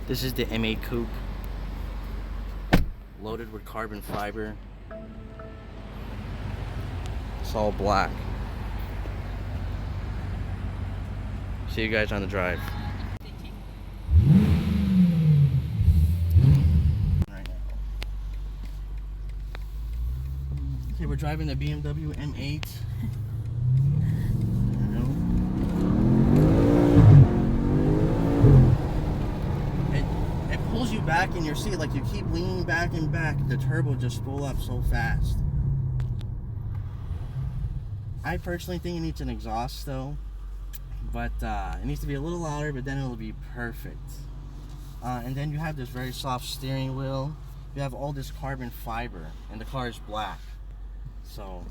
This is the M8 coupe, loaded with carbon fiber. It's all black. See you guys on the drive. Right now. Okay, we're driving the BMW M8. It pulls you back in your seat, like you keep leaning back and back. The turbo just spool up so fast. I personally think it needs an exhaust though, but it needs to be a little louder, but then it'll be perfect. And then you have this very soft steering wheel. You have all this carbon fiber, and the car is black. So,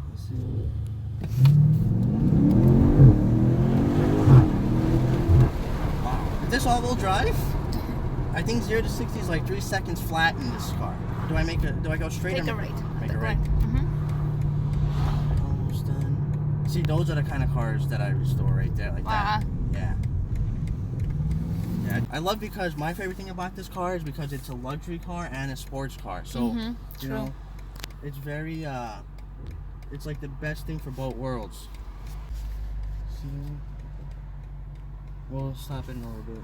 let's see. Wow. Is this all-wheel drive? I think 0 to 60 is like 3 seconds flat in this car. Do I go straight? Take a right. Make a right. Almost done. See, those are the kind of cars that I restore right there, like that. Yeah. Yeah. I love, because my favorite thing about this car is because it's a luxury car and a sports car. So, you know, it's very, it's like the best thing for both worlds. See? We'll stop it in a little bit.